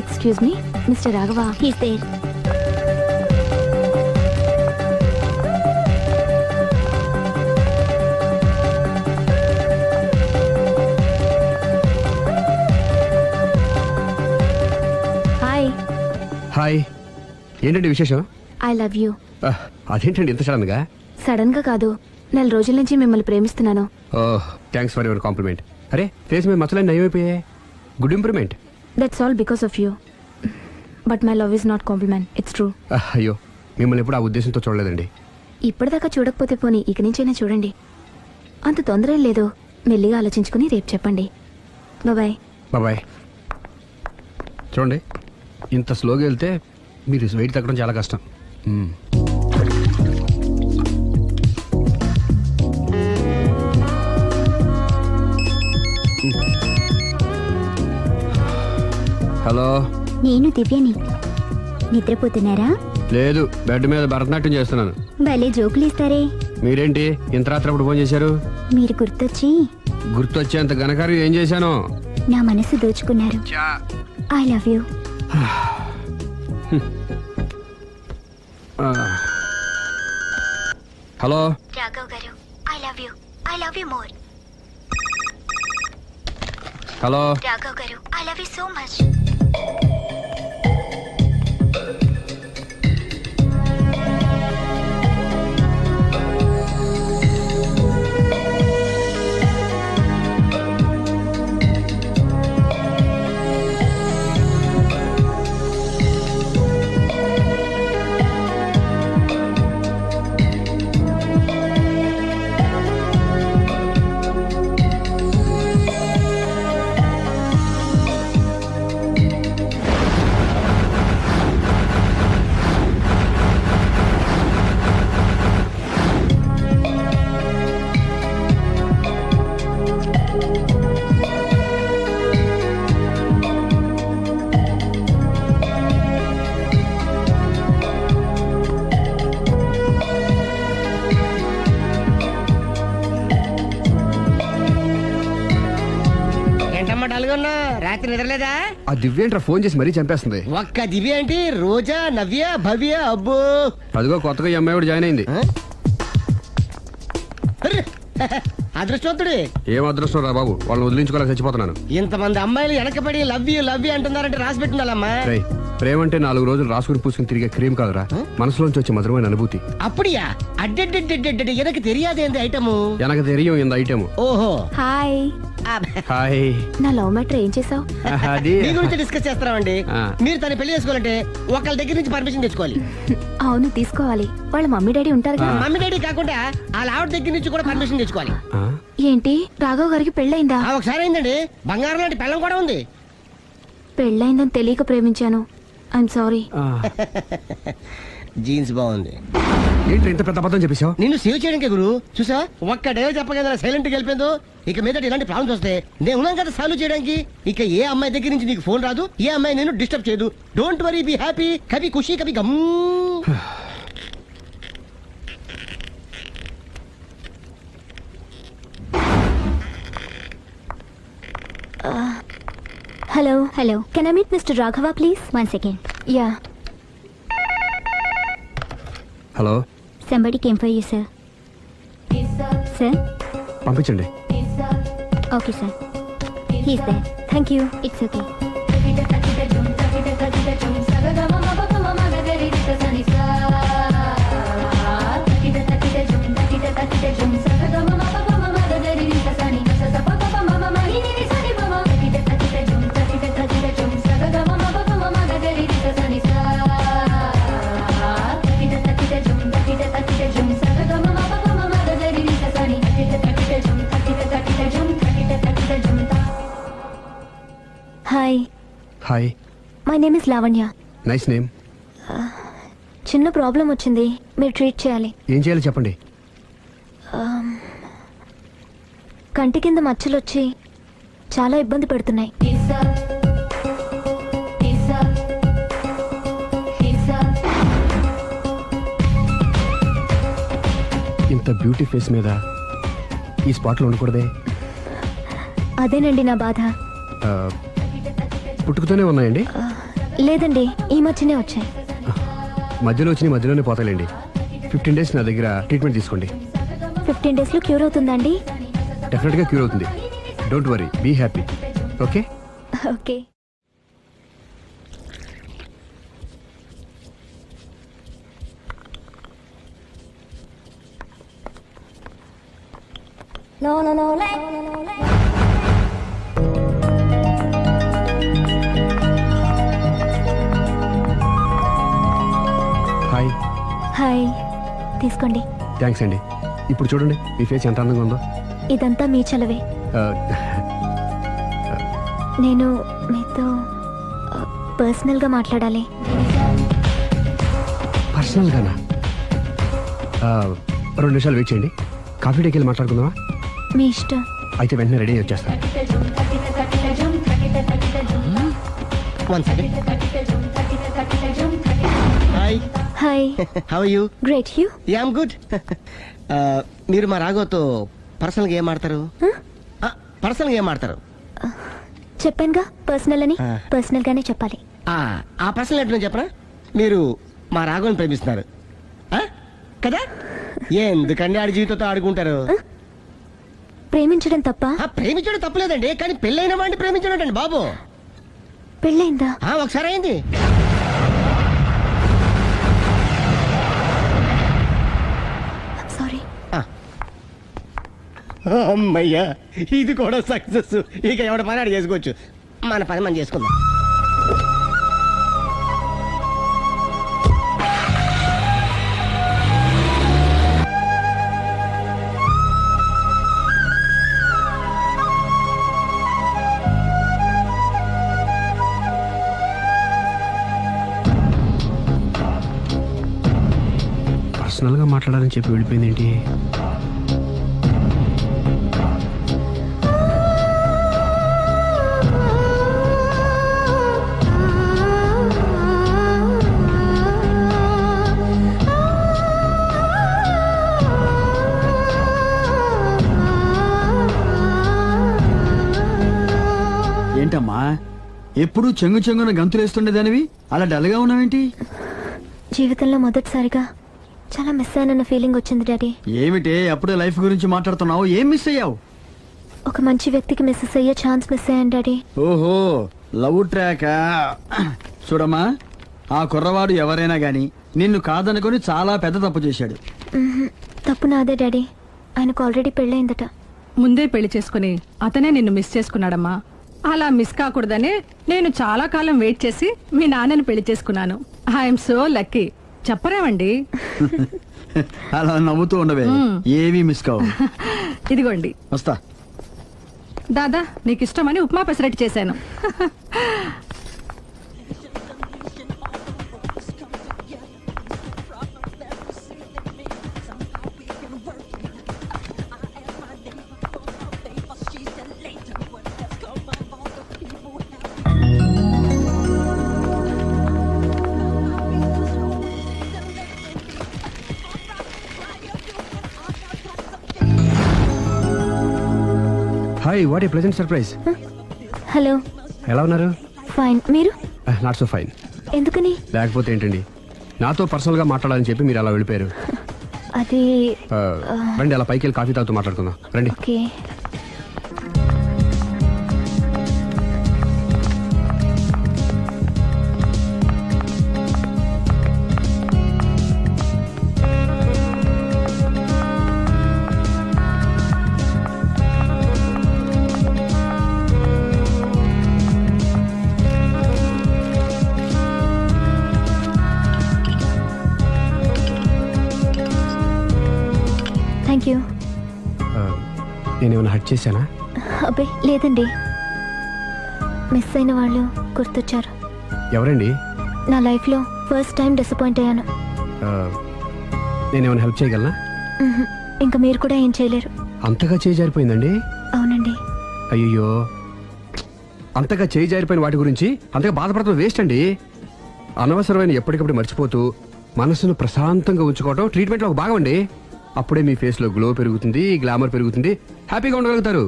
Excuse me, mister Raghava. He's there. Hi. Hi, ఏంటండి విశేషం? I love you. అదేంటండి ఇంత సడన్ గా? సడన్ గా కాదు, నెల రోజుల నుంచి మిమ్మల్ని ప్రేమిస్తున్నాను. Oh, thanks for your compliment. అరే, ఫేస్ మీద మచ్చలన్నీ నయమైపోయాయి. Good improvement. That's all because of you. But my love is not compliment, it's true. అయ్యో, మిమ్మల్ని ఎప్పుడు ఆ ఉద్దేశంతో చూడలేదండి. ఇప్పటిదాకా చూడకపోతే పోనీ ఇక నుంచైనా చూడండి. అంత తొందర ఏం లేదు, మెల్లిగా ఆలోచించుకుని రేపు చెప్పండి. బాయ్. బాబాయ్. చూడండి, ఇంత స్లోగా వెళ్తే మీరు వెయిట్ తగ్గడం చాలా కష్టం. హలో, నేను దివ్యని. నిద్రపోతున్నారా? లేదు, బెడ్ మీద భరతనాట్యం చేస్తున్నాను. భలే జోకులు ఇస్తారే. మీరేంటి ఇంత రాత్రి అప్పుడు ఫోన్ చేశారు? మీరు గుర్తొచ్చి గుర్తొచ్చేంత ఘనకార్యం ఏం చేశాను? నా మనసు దోచుకున్నారు. I love you. Hello Raghav గారు, I love you. I love you more. Hello Raghav గారు, I love you so much. రాత్రి నిద్రలేదా? ఆ దివ్యేంట్రా ఫోన్ చేసి మరీ చంపేస్తుంది. ఒక్క దివ్య ఏంటి, రోజా, నవ్య, భవ్య, అబ్బో. అదిగో కొత్తగా ఈ అమ్మాయి కూడా జాయిన్ అయింది. అదృష్టవంతుడి. ఏం అదృష్టం రా బాబు, వాళ్ళని వదిలించుకోలేక చచ్చిపోతున్నాను. ఇంతమంది అమ్మాయిలు వెనకబడి లవ్ యూ అంటున్నారంటే రాసి పెట్టుండాలమ్మా. రేయ్, ప్రేమ అంటే 4 రోజులు రాసుకుని పూసుకుని తిరిగే క్రీమ్ కాదురా, మనసులోంచి వచ్చే మధురమైన అనుభూతి. అప్పుడియా? అడ్డెడ్డెడ్డెడ్డెడ్ ఎనకు తెలియదేంది ఐటము. ఎనకు తెలియం ఇంత ఐటమ్. ఓహో, హాయ్. హాయ్. నా లవ్ మ్యాటర్ ఏం చేసావు? అది మీ గురించి డిస్కస్ చేస్తామండి. ఆ. మీరు తన పెళ్లి చేసుకోవాలంటే ఒకళ్ళ దగ్గర నుంచి పర్మిషన్ తెచ్చుకోవాలి. అవును, తీసుకోవాలి. వాళ్ళ మమ్మీ డాడీ ఉంటారు కదా. మమ్మీ డాడీ కాకుండా వాళ్ళ ఆవిడ దగ్గర నుంచి కూడా పర్మిషన్ తెచ్చుకోవాలి. ఆ? ఏంటి, రాఘవ్ గారికి పెళ్ళయిందా? ఒకసారి అయిందండి, బంగారం లాంటి పెళ్ళం కూడా ఉంది. పెళ్ళయిందని తెలియక ప్రేమించాను. I'm sorry. ఆ. జీన్స్ బాగుంది. ఏంటి ఇంత పెద్ద అబద్ధం చెప్పేశావు? నిన్ను సేవ్ చేయడానికి గురు, చూసా ఒక్క డే చెప్పగల సైలెంట్ గా వెళ్ళిపోయిందో. ఇక మీద ఇలాంటి ప్రాబ్లమ్స్ వస్తే నేను ఉన్నాం కదా సాల్వ్ చేయడానికి. ఇక ఏ అమ్మాయి దగ్గర నుంచి నీకు ఫోన్ రాదు, ఏ అమ్మాయి నేను డిస్టర్బ్ చేయదు. Don't worry, be happy. Kabhi Khushi Kabhi Gham. Hello. Hello, can I meet mister Raghava please? 1 second. Yeah. Hello, Somebody came for you, sir. Sir? పంపించండి. Okay, sir. He's there. Thank you. It's okay. Hi. Hi. My name is Lavanya. Nice name. చిన్న problem వచ్చింది, మీరు treat చేయాలి. ఏం చేయాలి చెప్పండి. కంటి కింద మచ్చలు వచ్చి చాలా ఇబ్బంది పెడుతున్నాయి. ఇంత బ్యూటీ ఫేస్ మీద ఈ స్పాట్లో ఉండకూడదే. అదేనండి నా బాధ. పుట్టుకతోనే ఉన్నాయండి? లేదండి, ఈ మధ్యనే వచ్చాయి. మధ్యలో వచ్చి మధ్యలోనే పోతాయిలేండి. 15 days నా దగ్గర ట్రీట్మెంట్ తీసుకోండి. 15 days లో క్యూర్ అవుతుందండి? డెఫినెట్గా క్యూర్ అవుతుంది. Don't worry, be happy. Okay okay. Hi. Hi, తీసుకోండి. థ్యాంక్స్ అండి. ఇప్పుడు చూడండి మీ ఫేస్ ఎంత అందంగా ఉందో. ఇదంతా మీ చలవే. ఆ, నేను మీతో పర్సనల్గా మాట్లాడాలి. పర్సనల్గానా? 2 నిమిషాలు వెయిట్ చేయండి. కాఫీ డేకి వెళ్ళి మాట్లాడుకుందామా? మీ ఇష్టం. అయితే వెంటనే రెడీ వచ్చేస్తాను. 1 second. Hi. Hi. How are you? Great. You? Yeah I'm good. మీరు మా రాఘవతో పర్సనల్గా ఏం ఆడతారు? పర్సనల్గా ఏం ఆడతారు? చెప్పానుగా పర్సనల్ అని. ఆ. పర్సనల్ గానే చెప్పాలి. ఆ పర్సనల్ ఏంటో చెప్పరా? మీరు మా రాఘవని ప్రేమిస్తున్నారు ఆ? కదా? ఎందుకండి ఆడి జీవితంతో ఆడుకుంటారు? ప్రేమించడం తప్ప? ప్రేమించడం తప్పలేదండి, కానీ పెళ్ళైన వాడిని ప్రేమించడం అండి బాబు. పెళ్ళైందా? ఒకసారి అయింది. సారీ. అమ్మయ్యా, ఇది కూడా సక్సెస్. ఇక ఎవడ పని ఆడు చేసుకోవచ్చు. మన పని మనం చేసుకుందాం. పర్సనల్గా మాట్లాడాలని చెప్పి వెళ్ళిపోయింది ఏంటి? ఏంటమ్మా ఎప్పుడు చెంగు చెంగున గంతులేస్తుండేదానివి అలా డల్గా ఉన్నావేంటి? జీవితంలో మొదటిసారిగా చాలా మిస్ అయినన్న ఫీలింగ్ వచ్చింది డాడీ. ఏమిటే అప్పుడే లైఫ్ గురించి మాట్లాడుతున్నావు? ఏం మిస్ అయ్యావు? ఒక మంచి వ్యక్తికి మిస్ అయ్యే ఛాన్స్ మిస్ అయ్యాను డాడీ. ఓహో, లవ్ ట్రాక్. చూడమ్మా, ఆ కుర్రవాడు ఎవరైనా గాని నిన్ను కాదనుకొని చాలా పెద్ద తప్పు చేశాడు. తప్పు నాదే డాడీ. ఆయనకు ఆల్రెడీ పెళ్ళయిందట. ముందే పెళ్లి చేసుకుని అతనే నిన్ను మిస్ చేసుకున్నాడమ్మా. అలా మిస్ కాకూడదని నేను చాలా కాలం వెయిట్ చేసి మీ నాన్నని పెళ్లి చేసుకున్నాను. I'm so lucky. చెప్పరేమండి? అలా నవ్వుతూ ఉండవే, ఏవి మిస్ కావు. ఇదిగోండి. వస్తా. దాదా, నీకు ఇష్టమని ఉప్మా పెసరట్టు చేశాను. Hi, what a pleasant surprise. Hello. ఎలా ఉన్నారు? ఫైన్. మీరు? Not so fine. ఎందుకని? లేకపోతే ఏంటండి, నాతో పర్సనల్గా మాట్లాడాలని చెప్పి మీరు అలా వెళ్ళిపోయారు. అది రండి, అలా పైకి వెళ్ళి కాఫీ తాగుతూ మాట్లాడుకుందాం. రండి. ఓకే. Thank you. నేనేమైనా హర్ట్ చేశానా? అబ్బే లేదండి, మిస్ అయిన వాళ్ళు గుర్తొచ్చారు. ఎవరండి? నా లైఫ్లో ఫస్ట్ టైం డిసప్పాయింట్ అయ్యాను. నేనేమైనా హెల్ప్ చేయగలనా? ఇంకా మీరు కూడా ఏం చేయలేరు. అంతగా చేయి జారిపోయిందండి? అవునండి. అయ్యో, అంతగా చేయి జారిపోయిన వాటి గురించి అంతగా బాధపడటం వేస్ట్ అండి. అనవసరమైన ఎప్పటికప్పుడు మర్చిపోతూ మనసును ప్రశాంతంగా ఉంచుకోవడం ట్రీట్మెంట్లో ఒక భాగం అండి. అప్పుడే మీ ఫేస్లో గ్లో పెరుగుతుంది, గ్లామర్ పెరుగుతుంది, హ్యాపీగా ఉండగలుగుతారు.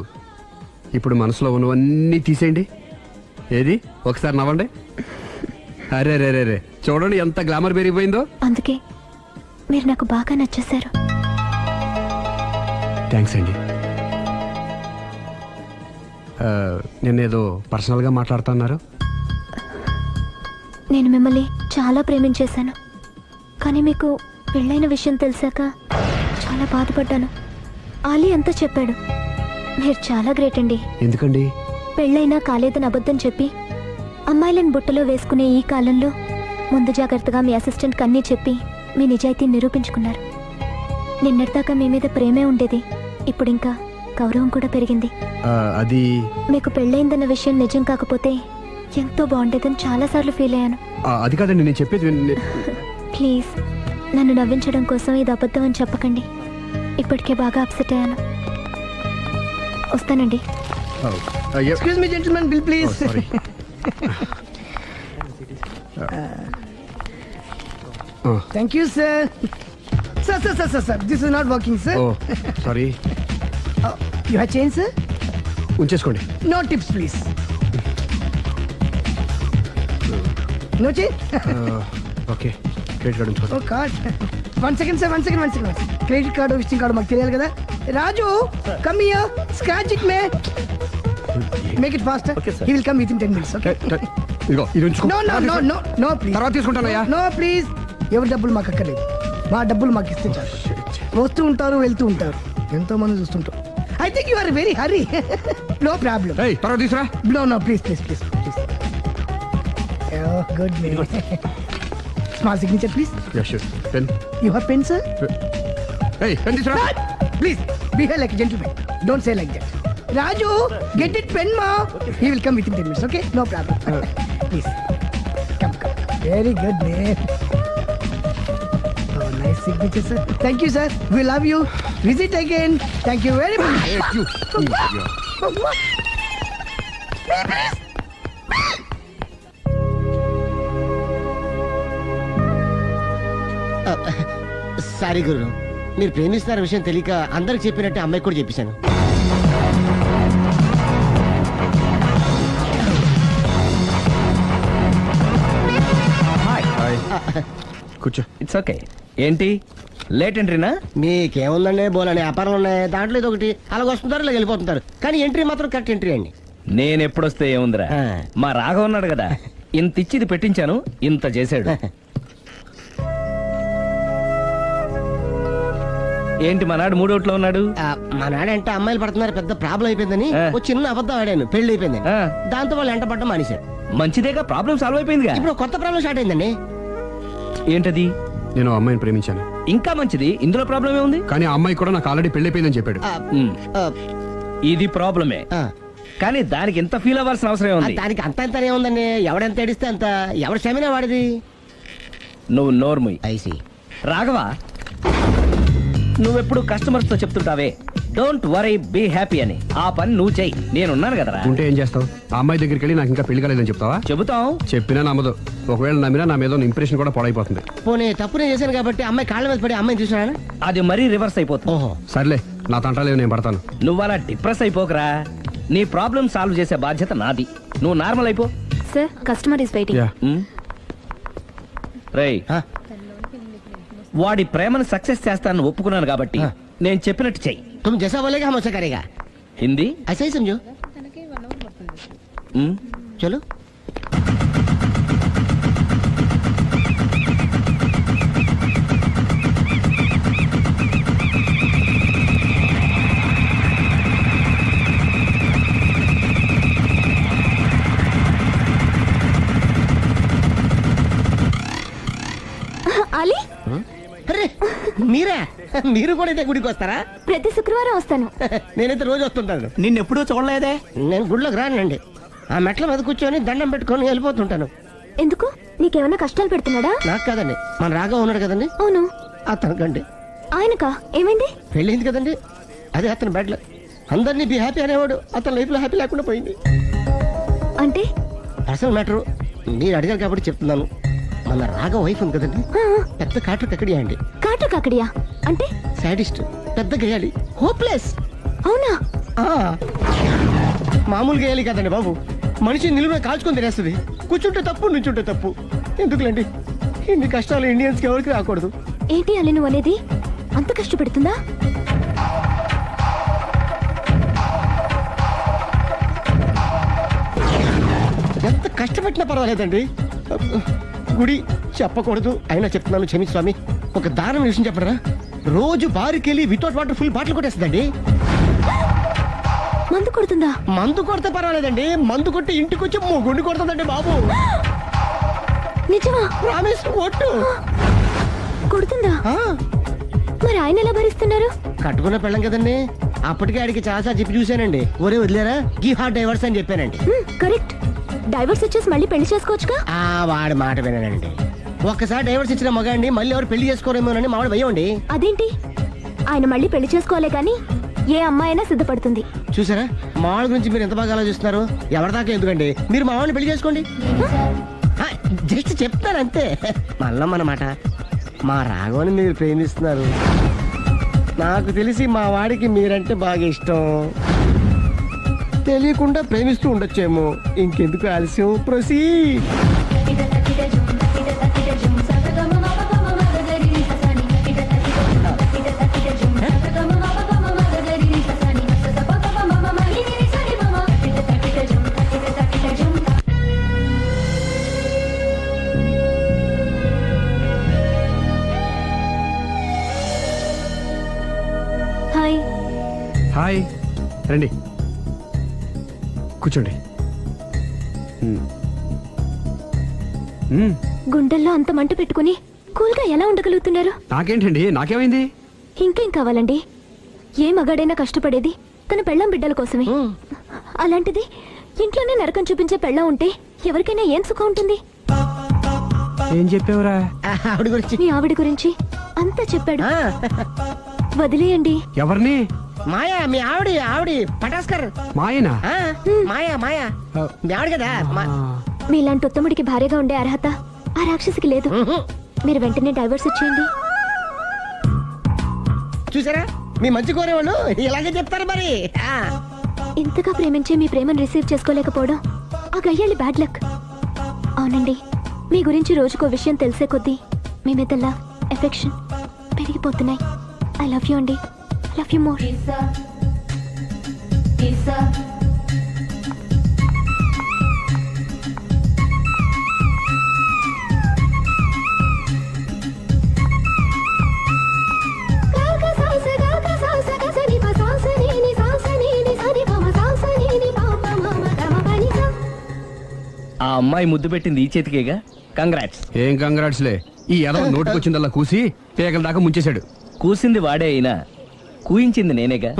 ఇప్పుడు మనసులో ఉన్నవన్నీ తీసేయండి. ఏది, ఒకసారి నవ్వండి. అరే రే రే రే చూడండి ఎంత గ్లామర్ పెరిగిపోయిందో. అందుకే మీరు నాకు బాగా నచ్చేశారు. థ్యాంక్స్ అండి. నేనేదో పర్సనల్గా మాట్లాడుతున్నారు. నేను మిమ్మల్ని చాలా ప్రేమించేశాను, కానీ మీకు పెళ్ళైన విషయం తెలిసాక చాలా బాధపడ్డాను. ఆలీ అంతా చెప్పాడు. మీరు చాలా గ్రేట్ అండి. ఎందుకండి? పెళ్ళైనా కాలేదని అబద్ధం చెప్పి అమ్మాయిలను బుట్టలో వేసుకునే ఈ కాలంలో ముందు జాగ్రత్తగా మీ అసిస్టెంట్కి అన్నీ చెప్పి మీ నిజాయితీని నిరూపించుకున్నారు. నిన్నటిదాకా మీ మీద ప్రేమే ఉండేది, ఇప్పుడు ఇంకా గౌరవం కూడా పెరిగింది. అది మీకు పెళ్ళైందన్న విషయం నిజం కాకపోతే ఎంతో బాగుండేదని చాలాసార్లు ఫీల్ అయ్యాను. అది కాదండి నేను చెప్పేది. ప్లీజ్ నన్ను నవ్వించడం కోసం ఇది అబద్ధం అని చెప్పకండి. ఇప్పటికే బాగా అప్సెట్ అయ్యాను. వస్తానండి. Excuse me gentlemen, bill please. Thank you sir. Sir this is not working sir. Sorry. You have change sir? ఉంచేసుకోండి. No tips please. No change? Okay, credit card ఉంచుకోండి. Oh card. One second sir, one second. Credit card visiting card మాకు తెలియాలి కదా. Raju come here, scratch it may, make it fast. He will come with in 10 minutes. Okay. ఇదిగో ఇది ఉంచుకో. No please. తర్వాత తీసుకుంటానయ్యా. No please. ఎవరి డబ్బులు మాకు అక్కర్లేదు, మా డబ్బులు మాకు ఇస్తే చాలు. వస్తూ ఉంటారు, వెళ్తూ ఉంటారు, ఎంతో మంది చూస్తుంటారు. I think you are very hurry. No problem. తర్వాత తీసురా. No, please. Oh, good name. Small signature, please. Yeah, sure. Pen. You have pen, sir? Hey, pen తీసురా. Please, behave like a gentleman. Don't say like that. Raju, get it pen, ma. He will come within 10 minutes, okay? No problem. Please. Come. Very good name. Oh, nice signature, sir. Thank you, sir. We love you. Visit again. Thank you very much. Hey, you. Sorry guru, మీరు ప్రేమిస్తున్న విషయం తెలియక అందరికి చెప్పినట్టు అమ్మాయి కూడా చెప్పేశాను. కూర్చో. It's okay. ఏంటి లేట్ ఎంట్రీనా? మీకేముందండి, బోలని వ్యాపారం ఉన్నాయి, దాంట్లో ఇది ఒకటి అలాగ వస్తుంటారు, ఇలా వెళ్ళిపోతుంటారు, కానీ ఎంట్రీ మాత్రం కరెక్ట్ ఎంట్రీ అండి. నేను ఎప్పుడొస్తే ఏముందిరా, మా రాఘవ ఉన్నాడు కదా, ఇంత ఇచ్చిది పెట్టించాను, ఇంత చేశాడు. ఏంటి మనాడు మూడోట్లో ఉన్నాడు? మా నాడంటే అమ్మాయిలు పడుతున్నారు, పెద్ద ప్రాబ్లం అయిపోయిందని ఒక చిన్న అబద్ధం ఆడాను, పెళ్లి అయిపోయింది. దాంతో వాళ్ళు ఎంట పడ్డం మానేశారు. మంచిదేగా, ప్రాబ్లం సాల్వ్ అయిపోయిందిగా. ఇప్పుడు కొత్త ప్రాబ్లం స్టార్ట్ అయిందండి. ఏంటది? నేను అమ్మాయిని ప్రేమించాను. ఇంకా మంచిది, ఇందులో ప్రాబ్లం ఏముంది? కానీ ఆ అమ్మాయి కూడా నాకు ఆల్రెడీ పెళ్ళైపోయిందని చెప్పాడు. ఇది ప్రాబ్లమే, కానీ దానికి ఎంత ఫీల్ అవ్వాల్సిన అవసరం ఉంది? దానికి అంత ఏముందండి, ఎవడెంత ఏడిస్తే అంత, ఎవరి క్షమేనా వాడిది. నువ్వు నోర్ముయ్. ఐసి రాఘవ, నువ్వెప్పుడు కస్టమర్స్ తో చెప్తుంటావే డోంట్ వరీ బీ హ్యాపీ అని, ఆ పని నువ్వు చెయ్యి, నేనున్నాను కదరా. ఉంటే ఏం చేస్తావు? ఆ అమ్మాయి దగ్గరికి వెళ్ళి నాకు ఇంకా పెళ్లి కాలేదని చెప్తావా? చెబుతాం. చెప్పినా నమ్మదు. ఒకవేళ నమ్మినా నా మీద ఇంప్రెషన్ కూడా పాడైపోతుంది. పోనీ తప్పునే చేశాను కాబట్టి అమ్మాయి కాళ్ళ మీద పడి అమ్మాయిని చూసినా అది మరీ రివర్స్ అయిపోతుంది. ఓహో సర్లే, నా తంటాలేవు, నేను పడతాను. నువ్వు అలా డిప్రెస్ అయిపోకరా, నీ ప్రాబ్లం సాల్వ్ చేసే బాధ్యత నాది, నువ్వు నార్మల్ అయిపో. Sir, customer is waiting. రేయ్, వాడి ప్రేమను సక్సెస్ చేస్తానని ఒప్పుకున్నాను కాబట్టి నేను చెప్పినట్టు చెయ్యి. तुम जैसा बोलेगा हम वैसा करेगा. హిందీ ऐसा ही समझो. चलो. ఆలీ, అరే మీరా, మీరు కూడా అయితే గుడికి వస్తారా? ప్రతి శుక్రవారం వస్తాను. నేనైతే రోజు వస్తుంటాను. నిన్నెప్పుడూ చూడలేదే. నేను గుడిలోకి రానండి, ఆ మెట్ల మీద కూర్చొని దండం పెట్టుకొని వెళ్ళిపోతుంటాను. ఎందుకు? నీకేమైనా కష్టాలు పెడుతున్నాడా? నాకు కాదండి, మన రాఘవ ఉన్నాడు కదండి, అవును. అతనికండి. ఆయనకా? ఏమైంది? పెళ్ళైంది కదండి, అదే అతని బెడ్లో అందరినీ బి హ్యాపీ అనేవాడు, అతని లైఫ్ లో హ్యాపీ లేకుండా పోయింది. అంటే అసలు మ్యాటరు మీరు అడిగారు కాబట్టి చెప్తున్నాను. మన రాఘవ వైఫ్ ఉంది కదండి, పెద్ద కాటు కక్కడియా అండి. కాటు కాకడియా అంటే? సాడిస్ట్, పెద్ద గేయాలి, హోప్లెస్. అవునా? మామూలు గేయాలి కదండి బాబు, మనిషి నిలువున కాల్చుకొని తినేస్తుంది. కూర్చుంటే తప్పు, నుంచుంటే తప్పు. ఎందుకులేండి, ఇన్ని కష్టాలు ఇండియన్స్ కి ఎవరికి రాకూడదు. ఏంటి అల్లి నువ్వు అనేది? అంత కష్టపెడుతుందా? ఎంత కష్టపెట్టినా పర్వాలేదండి. గుడి చెప్పకూడదు అయినా చెప్తున్నాను, క్షమించు స్వామి. ఒక దారుణ విషయం చెప్పడరా, రోజు బారుకెళ్ళి వితౌట్ వాటర్ ఫుల్ బాటిల్ కొట్టేస్తుందండి. మందు కొడుతుందా? మందు కొడితే పర్వాలేదండి, మందు కొట్టి ఇంటికి వచ్చి గుండి కొడుతుందండి బాబు. నిజమా? ప్రామిస్, ఒట్టు. కొడుతుందా? ఆ, మరి ఆయన ఎలా భరిస్తున్నారు? కట్టుకున్న పెళ్ళం కదండి. అప్పటికే ఆడికి చాలా చెప్పి చూశానండి. ఒరే వదిలేరా, గీ హార్ట్ డైవర్స్ అని చెప్పానండి. కరెక్ట్. డైవర్స్ వచ్చేసి మళ్ళీ పెళ్లి చేసుకోవచ్చుగా. ఆ వాడి మాట వినండి. ఒక్కసారి డైవర్స్ ఇచ్చిన మగాండి మళ్ళీ ఎవరు పెళ్లి చేసుకోరేమోనని మావాడు భయం అండి. అదేంటి? ఆయన మళ్ళీ పెళ్లి చేసుకోవాలే గాని ఏ అమ్మాయి అయినా సిద్ధపడుతుంది. చూసారా, మావాడి గురించి మీరు ఎంత బాగా ఆలోచిస్తున్నారు. ఎవరిదాకా ఎందుకండి, మీరు మావాడిని పెళ్లి చేసుకోండి. జస్ట్ చెప్తాను అంతే. మళ్ళా మన మాట, మా రాఘవని మీరు ప్రేమిస్తున్నారు. నాకు తెలిసి మా వాడికి మీరంటే బాగా ఇష్టం. తెలియకుండా ప్రేమిస్తూ ఉండొచ్చేమో. ఇంకెందుకు ఆలస్యం, ప్రొసీడ్. హాయ్. హాయ్, రండి కూర్చోండి. గుండెల్లో అంత మంట పెట్టుకుని కూల్గా ఎలా ఉండగలుగుతున్నారు? నాకేంటండి, నాకేమైంది? ఇంకేం కావాలండి? ఏ మగాడైనా కష్టపడేది తన పెళ్ళాం బిడ్డల కోసమే. అలాంటిది ఇంట్లోనే నరకం చూపించే పెళ్ళాం ఉంటే ఎవరికైనా ఏం సుఖం ఉంటుంది? ఏం చెప్పావురా? ఆవిడ గురించి మీ ఆవిడ గురించి అంతా చెప్పాడు. వదిలేయండి. ఎవరిని? మాయా, మీ ఆవిడ పటాస్కర్. మాయనా? మాయా మీ ఆవిడ కదా. మీలాంటి ఉత్తముడికి భార్యగా ఉండే అర్హత ఆ రాక్షసికి లేదు. మీరు వెంటనే డైవర్స్ ఇచ్చేయండి. చూసారా, మీ మంచి కోరేవాళ్ళు ఇలాగే చెప్తారు మరి. ఇంతగా ప్రేమించే మీ ప్రేమను రిసీవ్ చేసుకోలేకపోవడం ఆ గయ్యాలి బ్యాడ్ లక్. అవునండి, మీ గురించి రోజుకో విషయం తెలిసే కొద్దీ మీ మీద లవ్, ఎఫెక్షన్ పెరిగిపోతున్నాయి. ఐ లవ్ యూ అండి. Love you more. ఆ అమ్మాయి ముద్దు పెట్టింది ఈ చేతికేగా. కంగ్రాట్స్. ఏం కంగ్రాట్స్లే, ఈ ఎదవ నోటికొచ్చిందల్లా కూసి పేకల దాకా ముంచేశాడు. కూసింది వాడే అయినా కూయించింది నేనేగా.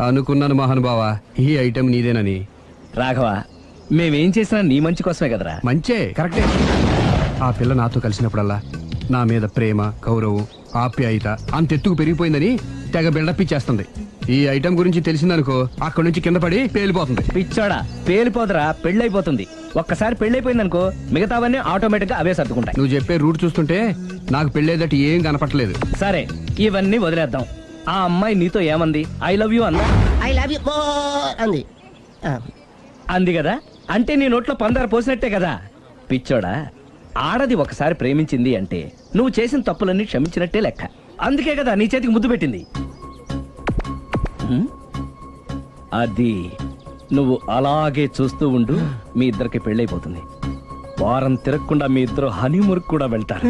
అనుకున్నాను మహానుభావా, ఈ ఐటెం నీదేనని. రాఘవ, మేమేం చేసినా నీ మంచి కోసమే కదరా. మంచే, కరెక్టే. ఆ పిల్ల నాతో కలిసినప్పుడల్లా నా మీద ప్రేమ, గౌరవం, ఆప్యాయత అంతెత్తుకు పెరిగిపోయిందని తెగ బిల్డప్ ఇచ్చేస్తుంది. ఈ ఐటెం గురించి తెలిసిందనుకో, అక్కడి నుంచి కింద పడి పేలిపోతుంది. పిచ్చోడా, పేలిపోదరా, పెళ్ళైపోతుంది. ఒక్కసారి పెళ్ళైపోయిందనుకో మిగతావన్నీ ఆటోమేటిక్ గా అవే సర్దుకుంటాయి. నువ్వు చెప్పే రూట్ చూస్తుంటే నాకు పెళ్ళేదట ఏం కనపట్లేదు. సరే, ఇవన్నీ వదిలేద్దాం. ఆ అమ్మాయి నీతో ఏమంది? ఐ లవ్ యూ అందా? ఐ లవ్ యూ అంది. అంది కదా, అంటే నీ నోట్లో పందారు పోసినట్టే కదా. పిచ్చోడా, ఆడది ఒకసారి ప్రేమించింది అంటే నువ్వు చేసిన తప్పులన్నీ క్షమించినట్టే లెక్క. అందుకే కదా నీ చేతికి ముద్దు పెట్టింది. అది నువ్వు అలాగే చూస్తూ ఉండు, మీ ఇద్దరికి పెళ్ళైపోతుంది. వారం తిరగకుండా మీ ఇద్దరు హనీమూర్కి కూడా వెళ్తారు.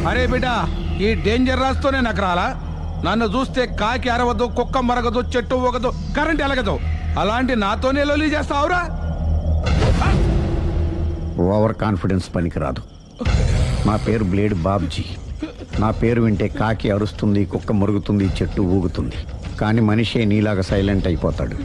అరే బిడ్డ, ఈ డేంజర్ రాస్తూనే నాకు రాలా. నన్ను చూస్తే కాకి అరవదు, కుక్క మరగదు, చెట్టు ఊగదు, కరెంట్ ఎలగదు. అలాంటి నాతోనే లొలి చేస్తావురా? ఓవర్ కాన్ఫిడెన్స్ పనికిరాదు. నా పేరు బ్లేడ్ బాబ్జీ. నా పేరు వింటే కాకి అరుస్తుంది, కుక్క మురుగుతుంది, చెట్టు ఊగుతుంది. కానీ మనిషే నీలాగా సైలెంట్ అయిపోతాడు.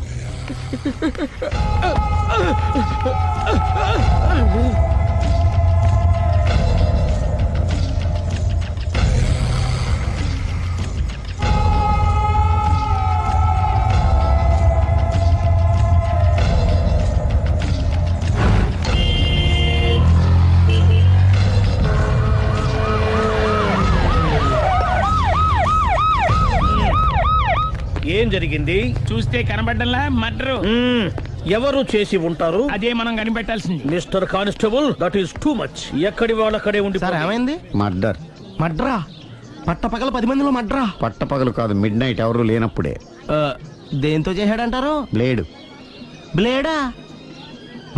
ఏం జరిగింది? చూస్తే కనబడ్డంలా మర్డరు. ఎవరు చేసి ఉంటారు? అదే మనం కనిపెట్టాల్సింది. Mister constable, that is too much. ఎక్కడి వాళ్ళక్కడే ఉండి సార్ ఏమైంది? మర్డర్. మడ్రా పట్ట పగల 10 మందిలో మడ్రా. పట్టపగలు కాదు, మిడ్ నైట్ ఎవరు లేనప్పుడే. దేంతో చేశాడంటారు? బ్లేడు. బ్లేడా?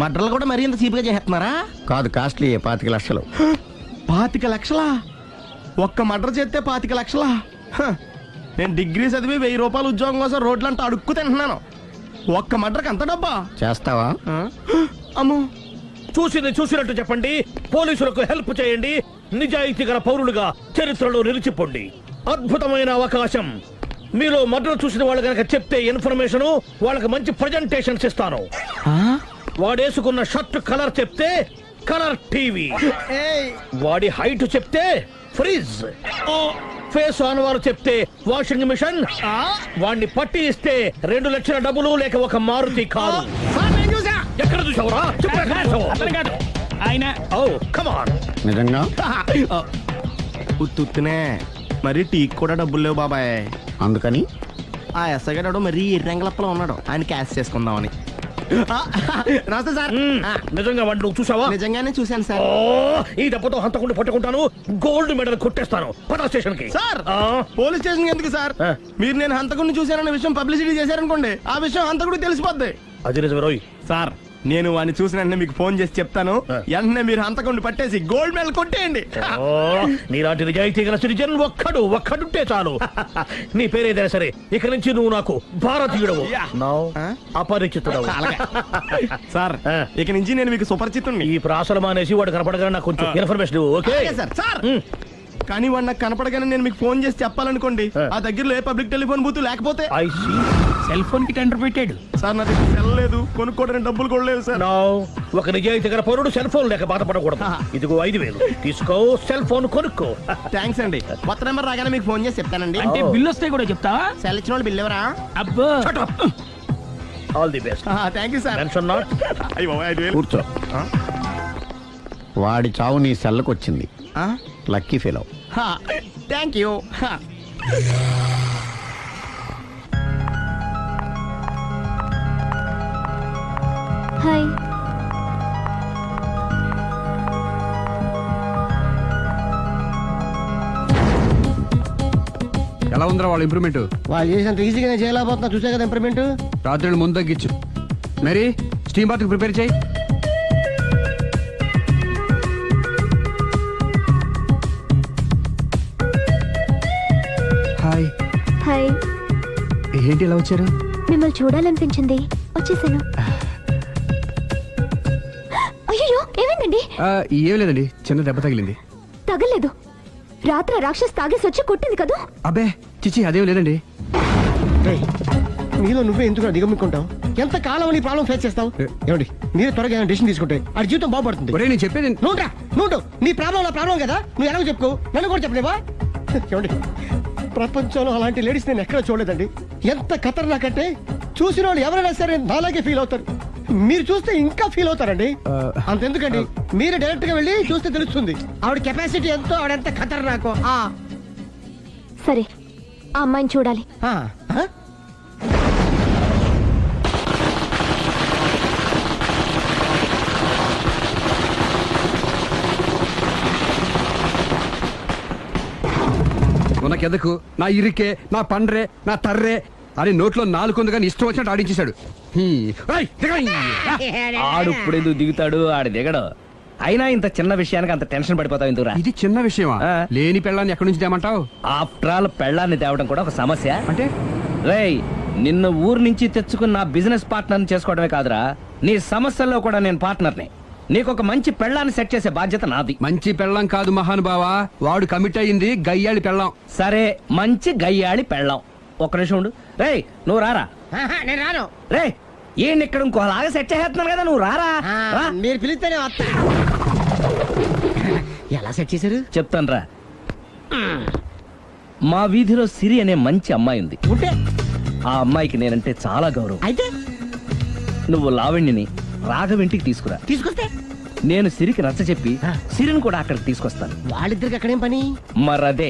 మడ్రలు కూడా మరీ ఇంత చీప్గా చేస్తున్నారా? కాదు, కాస్ట్లీ 25 లక్షలు. 25 లక్షలా? ఒక్క మడ్ర చేస్తే 25 లక్షలా? హ, నేను డిగ్రీ చదివి 1000 రూపాయలు ఉద్యోగం కోసం రోడ్లంతా అడుక్కు తింటున్నాను. ఒక్క మడ్రకి అంత డబ్బా? చేస్తావా? అమ్మో, చూసింది చూసినట్టు చెప్పండి. పోలీసులకు హెల్ప్ చేయండి. నిజాయితీ గల పౌరులుగా చరిత్రలో నిలిచిపోండి. అద్భుతమైన అవకాశం. మీలో మర్డర్ చూసిన వాళ్ళు కనుక చెప్తే ఇన్ఫర్మేషన్, వాళ్ళకి మంచి ప్రజెంటేషన్స్ ఇస్తాను. వాడేసుకున్న షర్ట్ కలర్ చెప్తే కలర్ టీవీ, వాడి హైట్ చెప్తే ఫ్రిజ్, ఫేస్ ఆన్ వారు చెప్తే వాషింగ్ మిషన్, వాడిని పట్టి ఇస్తే 2 లక్షల డబ్బులు లేక ఒక మారుతి కారు. ఎక్కడ చూసావురా? అతను కాదు ఆయన. Oh come on. నిజంగా? ఉత్తునే మరి టీకి కూడా డబ్బులు లేవు బాబాయ్. అందుకని ఆ ఎస్ఐ గారు మరీ ఎర్రంగలప్పలో ఉన్నాడు, ఆయన క్యాష్ చేసుకుందామని. నమస్తే సార్. నిజంగా వాడిని నువ్వు చూసావా? నిజంగానే చూశాను సార్. ఓ, ఈ దెబ్బతో హంతకుండా పట్టుకుంటాను, గోల్డ్ మెడల్ కొట్టేస్తాను. పద స్టేషన్ కి. సార్, పోలీస్ స్టేషన్ ఎందుకు సార్? మీరు నేను హంతకుడిని చూశానన్న విషయం పబ్లిసిటీ చేశారనుకోండి, ఆ విషయం హంతకుడికి తెలిసిపోద్ది. అది నిజమే రోయ్. సార్, నేను వాడిని చూసిన వెంటనే మీకు ఫోన్ చేసి చెప్తాను. వెంటనే మీరు హంతకుడిని పట్టేసి గోల్డ్ మెడల్ కొట్టేయండి. ఓ, నీలాంటి నిజాయితీ గల సిటిజన్ ఒక్కడుంటే చాలు. నీ పేరేదైనా సరే, ఇక నుంచి నువ్వు నాకు భారతీయుడవు, అపరిచితుడవు. సార్, ఇక నుంచి నేను మీకు సుపరిచితుడిని. ఈ ప్రాసలు మానేసి వాడు కనపడగానే నాకు కొంచెం ఇన్ఫర్మేషన్ ఇవ్వు, ఓకే? సార్. సార్, కానీ వాడు నాకు కనపడగానే నేను మీకు ఫోన్ చేసి చెప్పాలనుకోండి, ఆ దగ్గరలో ఏ పబ్లిక్ టెలిఫోన్ బూత్ లేకపోతే. I see. సెల్ ఫోన్ కి టెండర్ పెట్టాడు. సార్, నా దగ్గర సెల్ లేదు, కొనుక్కోవడానికి డబ్బులు కూడా లేవు సార్. ఒక నిజాయితీ గల పౌరుడు సెల్ ఫోన్ లేక బాధపడకూడదు. ఇదిగో 5,000 తీసుకో, సెల్ ఫోన్ కొనుక్కో. థ్యాంక్స్ అండి. కొత్త నెంబర్ రాగానే మీకు ఫోన్ చేసి చెప్తానండి. అంటే బిల్ వస్తే కూడా చెప్తావా? సెల్ ఇచ్చిన వాళ్ళు బిల్ ఎవరా? అబ్బో, all the best. Thank you sir. Mention not. కూర్చో. వాడి చావు నీ సెల్లకు వచ్చింది. Lucky fellow. Thank you. Hi. ఎలా ఉందిరా వాళ్ళ ఇంప్రూవ్మెంట్? వాళ్ళు చేసినంత ఈజీగానే చేయలేకపోతున్నా, చూసే కదా ఇంప్రూవ్మెంట్. రాత్రి ముందు తగ్గించు. మరి స్టీమ్ బాత్ ప్రిపేర్ చేయి. హాయ్. హాయ్. ఏంటి ఎలా వచ్చారు? మిమ్మల్ని చూడాలనిపించింది, వచ్చేసాను. అయ్యో, ఏమైందండి? ఏం లేదండి, చిన్న దెబ్బ తగిలింది. తగలేదు. రాత్రి రాక్షస్ తాగేసి వచ్చి కొట్టింది కదా? అబ్బే చిచి, అదేం లేదండి. నీలో నువ్వే ఎందుకు దిగమ్ముకుంటావు? ఎంత కాలం నీ ప్రాబ్లం ఫేస్ చేస్తావు? ఏమండి, మీరు త్వరగా డెసిషన్ తీసుకుంటే ఆడి జీవితం బాగుపడుతుంది. ఒరేయ్, నేను చెప్పేది నువ్వు నీ ప్రాబ్లం నా ప్రాబ్లం కదా, నువ్వు ఎలా చెప్పుకో, నన్ను కూడా చెప్పలేవా? ఏమండి, ప్రపంచంలో అలాంటి లేడీస్ నేను ఎక్కడ చూడలేదండి. ఎంత ఖతర్నాకంటే చూసిన వాళ్ళు ఎవరైనా సరే నాలాగే ఫీల్ అవుతారు. మీరు చూస్తే ఇంకా ఫీల్ అవుతారండి. అంతెందుకండి, మీరు డైరెక్ట్ గా వెళ్ళి చూస్తే తెలుస్తుంది ఆవిడ కెపాసిటీ ఎంతో, ఆవిడెంత ఖతర్నాకో. సరే, ఆ అమ్మాయిని చూడాలి. నాకెదకు, నా ఇరికే, నా పండ్రే, నా తర్రే అని నోట్లో 4 ఉంది కానీ ఇష్టం వచ్చినట్టు ఆడించేశాడు. ఆడు ఇప్పుడు ఎందుకు దిగుతాడు? ఆడు దిగడు. అయినా ఇంత చిన్న విషయానికి అంత టెన్షన్ పడిపోతావు ఎందుకురా? ఇది చిన్న విషయమా? లేని పెళ్ళాన్ని ఎక్కడి నుంచి తేమంటావు? ఆఫ్టర్ ఆల్ పెళ్ళాన్ని తేవడం కూడా ఒక సమస్య అంటే? రేయ్, నిన్ను ఊరు నుంచి తెచ్చుకున్న నా బిజినెస్ పార్ట్నర్ని చేసుకోవడమే కాదురా, నీ సమస్యల్లో కూడా నేను పార్ట్నర్ని. నీకు ఒక మంచి పెళ్ళాన్ని సెట్ చేసే బాధ్యత నాది. మంచి పెళ్ళం కాదు మహానుభావా, వాడు కమిట్ అయ్యింది గయ్యాళి పెళ్ళం. సరే, మంచి గయ్యాళి పెళ్ళాం. ఒక్క నిమిషం ఉండు. రేయ్, నువ్వు రారా. నేను రాను. రే, ఈయన ఇక్కడ ఇంకోలాగా సెట్ చేస్తున్నాను కదా, నువ్వు రారా. మీరు పిలిస్తేనే వస్తా. ఎలా సెట్ చేశారు చెప్తాను రా. మా వీధిలో సిరి అనే మంచి అమ్మాయి ఉంది. ఉంటే ఆ అమ్మాయికి నేనంటే చాలా గౌరవం. అయితే నువ్వు లావణ్యని రాఘవింటికి తీసుకురా. తీసుకొస్తే నేను సిరికి నచ్చ చెప్పి సిరిని కూడా అక్కడికి తీసుకొస్తాను. వాళ్ళిద్దరికి అక్కడేం పని? మరదే,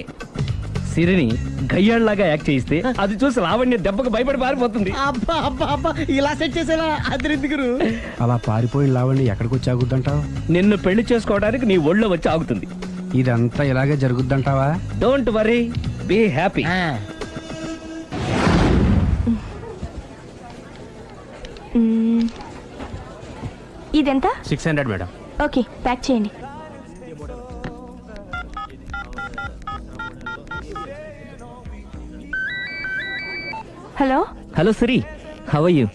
సిరిని గయ్యాళ్ళలాగా యాక్ట్ చేయిస్తే అది చూసి లావణ్య దెబ్బకు భయపడి పారిపోతుంది. అబ్బా అబ్బా అబ్బా ఇలా సెట్ చేసేలా అద్దెందుకు? అలా పారిపోయిన లావణ్ణి ఎక్కడికి వచ్చి ఆగుద్దంటావు? నిన్ను పెళ్లి చేసుకోవడానికి నీ ఒళ్ళో వచ్చి ఆగుతుంది. ఇదంతా ఇలాగే జరుగుద్దంటావా? Don't worry, be happy. ఇదెంత? 600 మేడం. ఓకే, ప్యాక్ చేయండి. Hello hello Siri, how are you?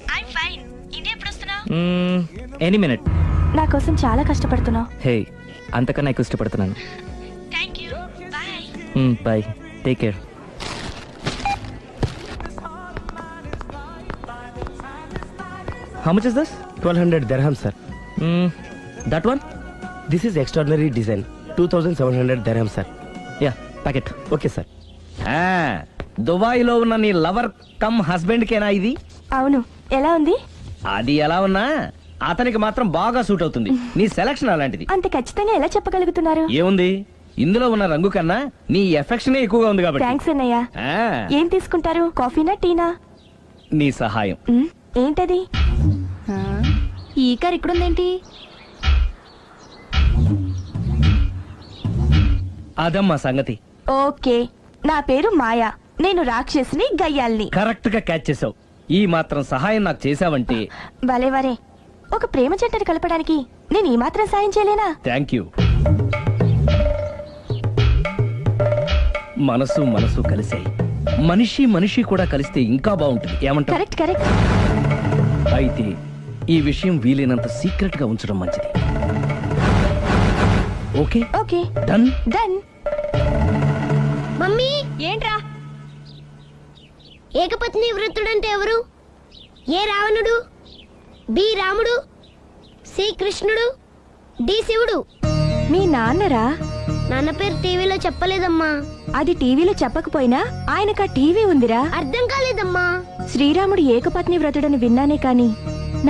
Any minute. నా కోసం చాలా కష్టపడుతున్నావు. హే, అంతకన్నా ఎక్కువ ఇష్టపడుతున్నాను. Bye, take care. How much is this? 1200 dirham, sir. That one? This is extraordinary design. 2700 dirham, sir. Yeah, pack it. Okay, sir. దుబాయ్లో ఉన్న నీ లవర్ కమ్ హస్బెండ్ కేనా ఇది? అవును, ఎలా ఉంది? అది ఎలా ఉన్నా అతనికి మాత్రం బాగా సూట్ అవుతుంది. నీ సెలక్షన్ అలాంటిది. అంత ఖచ్చితంగా ఎలా చెప్పగలుగుతున్నారు? ఏముంది, ఇందులో ఉన్న రంగు కన్నా నీ ఎఫెక్షనే ఎక్కువగా ఉంది కాబట్టి. థ్యాంక్స్ అన్నయ్య. ఆ, ఏం తీసుకుంటారు, కాఫీనా టీనా? నీ సహాయం. ఏంటది? ఈ కార్ ఇక్కడుందేంటి? అదమ్మా సంగతి. ఓకే, నా పేరు మాయా. నేను రాక్షసిని, గయ్యాల్ని. కరెక్ట్ గా క్యాచ్ చేసావు. ఈ మాత్రం సహాయం నాకు చేసావంటే. భలే వరే, ఒక ప్రేమ జంటను కలపడానికి నేను ఈ మాత్రం సాయం చేయలేనా? Thank you. మనసు మనసు కలిసాయి, మనిషి మనిషి కూడా కలిస్తే ఇంకా బాగుంటుంది. ఏమంటావు? Correct correct. అయితే ఈ విషయం వీలైనంత సీక్రెట్ గా ఉంచడం మంచిది. Okay okay, done. Done. Mummy, ఏంట్రా? ఏకపత్ని వృత్తుడంటే ఎవరు? ఏ రావణుడు, బి రాముడు, సి కృష్ణుడు, డి శివుడు. మీ నాన్నరా? నాన్న పేరు టీవీలో చెప్పలేదమ్మా. అది టీవీలో చెప్పకపోయినా ఆయనకా టీవీ ఉందిరా. అర్థం కాలేదమ్మా. శ్రీరాముడు ఏకపత్ని వ్రతుడని విన్నానే కాని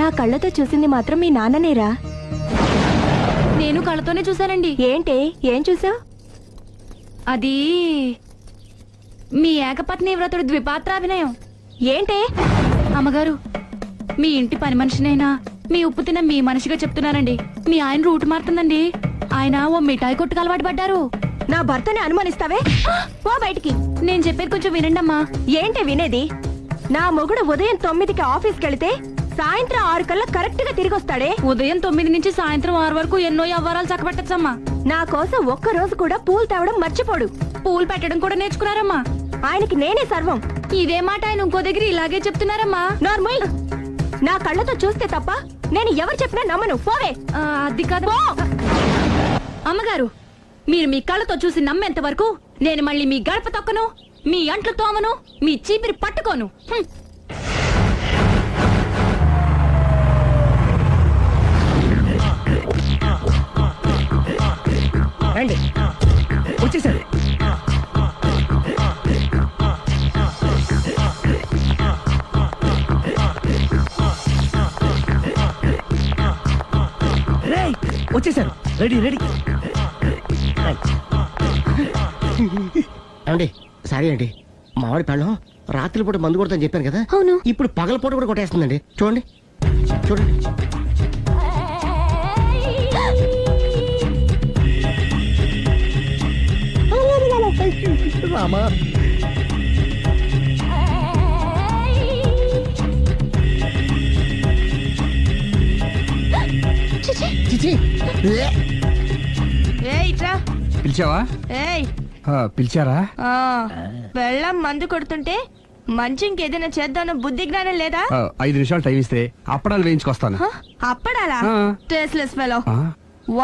నా కళ్ళతో చూసింది మాత్రం మీ నాన్ననేరా. నేను కళ్ళతోనే చూశానండి. ఏంటే, ఏం చూసావు? అది మీ ఏకపత్ని వ్రతుడు ద్విపాత్రాభినయం. ఏంటే? అమ్మగారు, మీ ఇంటి పని మనిషినైనా మీ ఉప్పు తిన్న మీ మనిషిగా చెప్తున్నానండి. మీ ఆయన రూట్ మారుతుందండి. ఆయన ఓ మిఠాయి కొట్టుకు అలవాటు పడ్డారు. నా భర్తని అనుమానిస్తావే? పో బయటికి. నేను చెప్పేది కొంచెం వినండి అమ్మా. ఏంటి వినేది? నా మొగుడు ఉదయం 9కి ఆఫీస్కి వెళితే సాయంత్రం 6 కల్లా కరెక్ట్ గా తిరిగి వస్తాడే. ఉదయం 9 నుంచి సాయంత్రం 6 వరకు ఎన్నో వ్యవహారాలు చక్కబెట్టచ్చమ్మా. నా కోసం ఒక్క రోజు కూడా పూలు తేవడం మర్చిపోడు. పూలు పెట్టడం కూడా నేర్చుకున్నారమ్మా. ఆయనకి నేనే సర్వం. ఇదే మాట ఆయన ఇంకో దగ్గర ఇలాగే చెప్తున్నారమ్మా. నార్మల్. నా కళ్ళతో చూస్తే తప్ప నేను ఎవరు చెప్పినా నమ్మను. పోవే. అది కాదు అమ్మగారు, మీరు మీ కళ్ళతో చూసి నమ్మేంత వరకు నేను మళ్ళీ మీ గడప తొక్కను, మీ అంట్లు తోమను, మీ చీపిరి పట్టుకోను. రండి, వచ్చేసారు. రేయ్, వచ్చేసారు. Ready ready. ఏమండి, సారీ అండి, మామిడి పళ్ళం రాత్రిపూట మందు కొడతాను చెప్పాను కదా. అవును. ఇప్పుడు పగలపూట కూడా కొట్టేస్తుందండి. చూడండి చూడండి. రామా, చిచి. పిలిచావా? పిలిచారా? వెళ్ళం మందు కొడుతుంటే మంచి ఇంకేదైనా చేద్దామన్న బుద్ధి జ్ఞానం లేదా? 5 నిమిషాలు టైం ఇస్తే అప్పడాలు వేయించుకొస్తాను. అప్పడాలా? Tasteless fellow.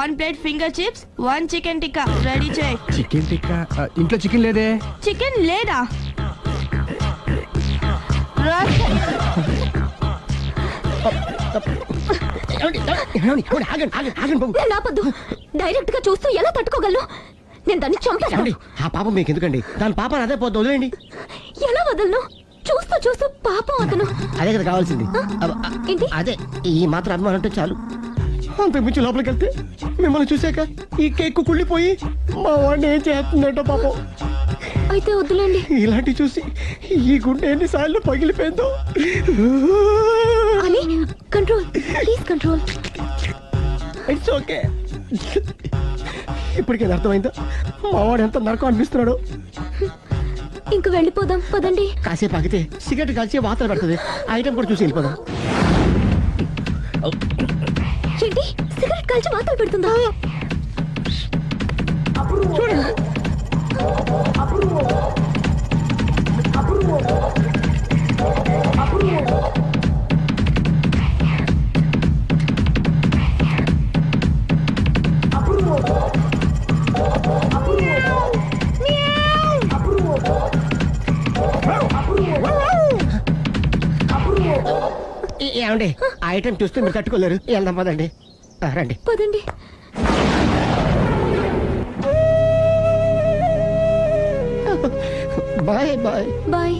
1 plate finger chips, 1 chicken tikka ready చేయి. చికెన్ టిక్కా? ఇంట్లో చికెన్ లేదే. చికెన్ లేదా? నాపద్దు, డైరెక్ట్ గా చూస్తూ ఎలా తట్టుకోగలను? నేను దాన్ని చంపేస్తాను. ఆ పాపం మీకు ఎందుకండి? దాని పాప అదే పోతుంది, వదిలేండి. ఎలా వదలను? చూస్తూ చూస్తూ పాపం అతను. అదే కదా కావాల్సింది. ఏంటి? అదే, ఈ మాత్రం అభిమానం అంటే చాలు. అంతకుమించి లోపలికి వెళ్తే మిమ్మల్ని చూసాక ఈ కేక్ కుళ్ళిపోయి మా వాడిని ఏం చేస్తుందంటో పాపం. అయితే వద్దులేండి. ఇలాంటి చూసి ఈ గుండె ఎన్నిసార్లు పగిలిపోయిందో. అని control, please control. It's okay. ఇప్పటికే అర్థమైందా మావాడు ఎంత నరకం అనిపిస్తున్నాడు. ఇంక వెళ్ళిపోదాం పదండి. కాసేపు ఆగితే సిగరెట్ కాల్చి వాతలు పెడుతుంది. ఐటమ్ కూడా చూసి వెళ్ళిపోదాం. ఏంటి సిగరెట్ కాల్చి వాతలు పెడుతుందా? చూడండి. ఏమండి ఐటమ్ చూస్తే మీరు తట్టుకోలేరు. వెళ్దాం పదండి. రండి పదండి. Bye bye bye.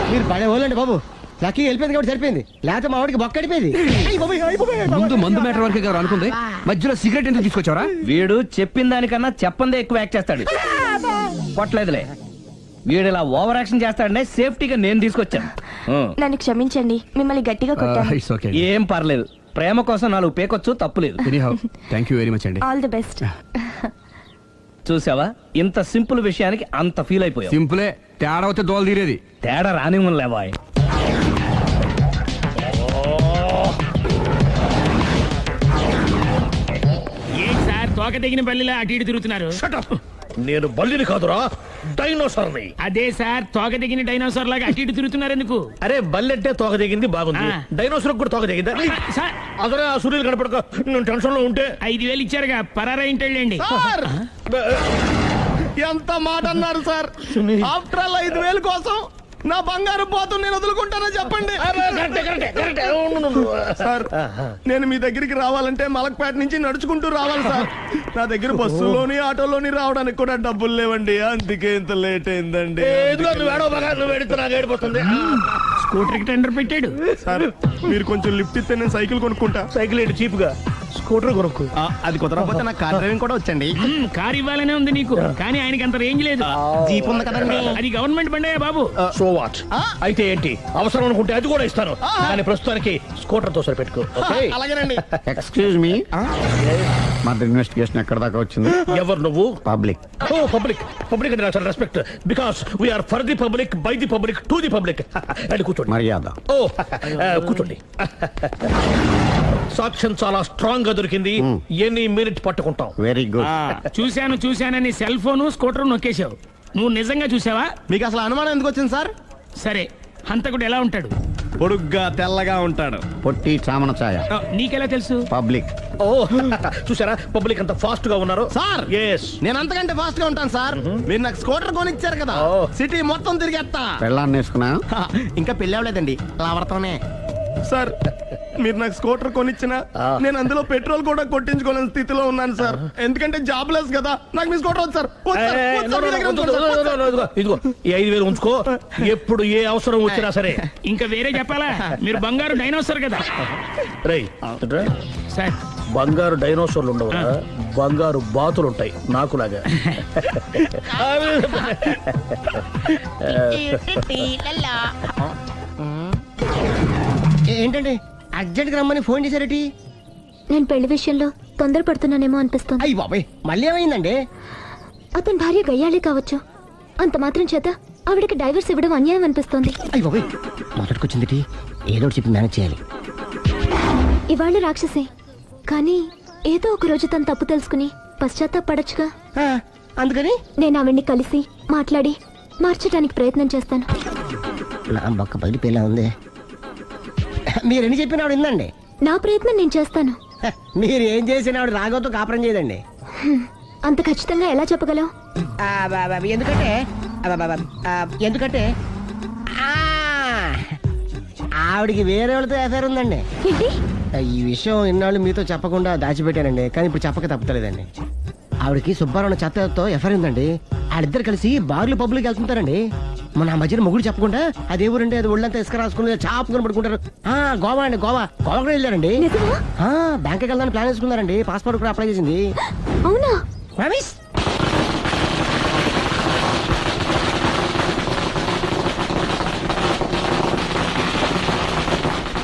మీరు పడే వాళ్ళండి బాబు. లక్కీ వెళ్ళిపోయింది కాబట్టి సరిపోయింది. లేకపోతే మా వాడికి బొక్క అడిపోయింది. ముందు మందు మ్యాటర్ వరకే కదా అనుకుంది, మధ్యలో సిగరెట్ ఎందుకు తీసుకొచ్చావరా? వీడు చెప్పిన దానికన్నా చెప్పందే ఎక్కువ యాక్ట్ చేస్తాడు. కొట్టలేదులే, వీడు ఇలా ఓవర్ యాక్షన్ చేస్తాడనే సేఫ్టీగా నేను తీసుకొచ్చాను. నన్ను క్షమించండి, మిమ్మల్ని గట్టిగా కొట్టాను. It's okay. ఏం పర్లేదు, ప్రేమ కోసం 4 పేకొచ్చు, తప్పులేదు. థ్యాంక్ యూ వెరీ మచ్ అండి. All the best. చూసావా, ఇంత సింపుల్ విషయానికి అంత ఫీల్ అయిపోయావు. సింపులే, తేడా అవుతే దోలు తీరేది. తేడా రాని లేవాయ్. ఏంటి సార్ తోక తెగిన బల్లిలా అటు ఇటు తిరుగుతున్నారు? నేను బల్లిని కాదురా, డైనోసార్ని. అదే సార్ తోక తెగిన డైనోసార్ లాగా అటు ఇటు తిరుగుతున్నారు ఎందుకు? అరే బల్లెట్టే తోక దిగింది బాగుంది, ఆ. డైనోసార్ కూడా తోక దిగిందా? సార్ అదరే ఆ సూర్యులు కనపడక నేను టెన్షన్ లో ఉంటే 5,000 ఇచ్చారుగా, పరారా ఇంటండి. ఎంత మాట అన్నారు సార్. ఆఫ్టర్ ఆల్ 5,000 కోసం నా బంగారు పోతు నేను వదులుకుంటానో చెప్పండి సార్. నేను మీ దగ్గరికి రావాలంటే మలక్పేట నుంచి నడుచుకుంటూ రావాలి సార్. నా దగ్గర బస్సులోని ఆటోలోని రావడానికి కూడా డబ్బులు లేవండి, అందుకే ఇంత లేట్ అయిందండి. స్కూటర్ కి టెండర్ పెట్టాడు సార్. మీరు కొంచెం లిఫ్ట్ ఇస్తే నేను సైకిల్ కొనుక్కుంటా. సైకిల్ ఏంటి చీప్ గా, స్కూటర్ కొనుక్కు. అది కుదరకపోతే నాకు కార్ డ్రైవింగ్ కూడా వచ్చండి. కారు ఇవ్వాలనే ఉంది నీకు, కానీ ఆయనకి అంత రేంజ్ లేదు. జీప్ ఉంది కదండి. అది గవర్నమెంట్ బండే బాబు. సో వాట్, అయితే ఏంటి, అవసరం అనుకుంటే అది కూడా ఇస్తాను, కానీ ప్రస్తుతానికి స్కూటర్ తో సరిపెట్టుకో. అలాగేనండి. ఎక్స్క్యూజ్ మీ, మన ఇన్వెస్టిగేషన్ ఎక్కడ దాకా వచ్చింది? ఎవరు నువ్వు? పబ్లిక్. ఓ పబ్లిక్. పబ్లిక్ అంటే నాకు respect, because we are for the public, by the public, to the public. అని కూర్చోండి. మర్యాద. ఓ కూర్చోండి. సాక్ష్యం చాలా స్ట్రాంగ్ గా దొరికింది, ఎన్ని మినిట్ పట్టుకుంటాం. Very good. చూశానని సెల్ ఫోన్ స్కూటర్ నొక్కేశావు. నువ్వు నిజంగా చూసావా? మీకు అసలు అనుమానం ఎందుకు వచ్చింది సార్? సరే, హంతకుడు ఎలా ఉంటాడు? పొడుగ్గా తెల్లగా ఉంటాడు. పొట్టి చామన ఛాయ. నీకెలా తెలుసు? పబ్లిక్. ఓ చూసారా, పబ్లిక్ అంత ఫాస్ట్ గా ఉన్నారు సార్. ఎస్, నేను అంతకంటే ఫాస్ట్ గా ఉంటాను సార్. మీరు నాకు స్కూటర్ కొనిచ్చారు కదా, సిటీ మొత్తం తిరిగేస్తా. పెళ్ళాన్ని వేసుకున్నా? ఇంకా పెళ్ళి అవ్వలేదండి, లావర్తోనే. సార్ మీరు నాకు స్కూటర్ కొనిచ్చిన నేను అందులో పెట్రోల్ కూడా కొట్టించుకోలేని స్థితిలో ఉన్నాను సార్. ఎందుకంటే జాబ్ లెస్ కదా. నాకు మీ స్కూటర్ వద్దు సార్. ఇదిగో ఈ 5,000 ఉంచుకో, ఎప్పుడు ఏ అవసరం వచ్చినా సరే. ఇంకా వేరే చెప్పాలా? మీరు బంగారు డైనోసార్ కదా. రేయ్ సార్, బంగారు డైనోసార్లు ఉండవు, బంగారు బాతులు ఉంటాయి నాకులాగా. ఏంటండి అర్జెంట్ గా రమ్మని ఫోన్ చేశారటి? నేను పెళ్లి విషయంలో తొందరపడుతున్నానేమో అనిపిస్తోంది. అయ్యి బాబాయ్, మళ్ళీ ఏమైందండి? అతని భార్య గయ్యాళే కావచ్చు, అంత మాత్రం చేత ఆవిడకి డైవర్స్ ఇవ్వడం అన్యాయం అనిపిస్తోంది. అయ్యి బాబాయ్, మొదటికొచ్చింది ఏదో ఒకటి చెప్పి మేనేజ్ చేయాలి. ఇవాళ రాక్షసే, కానీ ఏదో ఒక రోజు తను తప్పు తెలుసుకుని పశ్చాత్తాపడొచ్చుగా. అందుకని నేను ఆవిడ్ని కలిసి మాట్లాడి మార్చడానికి ప్రయత్నం చేస్తాను. నా బొక్క పగిలిపోయేలా ఉంది. మీరెన్ని చెప్పిన ఆవిడ ఇందండి. నా ప్రయత్నం నేను చేస్తాను. మీరు ఏం చేసిన ఆవిడ రాగోతో కాపురం చేయదండి. అంత ఖచ్చితంగా ఎలా చెప్పగలవు? ఎందుకంటే ఎందుకంటే ఆవిడికి వేరే వాళ్ళతో ఎఫైర్ ఉందండి. ఏంటి? ఈ విషయం ఇన్నాళ్ళు మీతో చెప్పకుండా దాచిపెట్టానండి, కానీ ఇప్పుడు చెప్పక తప్పలేదండి. ఆవిడకి సుబ్బారావు చెత్తతో ఎఫైర్ ఉందండి. వాళ్ళిద్దరు కలిసి బార్లు పబ్లిక్ వెళ్తుంటారండి. మన ఆ మధ్యన మొగుడు చెప్పకుండా అదే ఊరండి అది ఒళ్ళంతా ఇసుక రాసుకుని చాపుకొని పడుకుంటారు. గోవా అండి, గోవా కూడా వెళ్ళారండి. నిజమా? బ్యాంక్కి వెళ్దాని ప్లాన్ వేసుకున్నారండి. పాస్పోర్ట్ కూడా అప్లై చేసింది. అవునా? ప్రామిస్.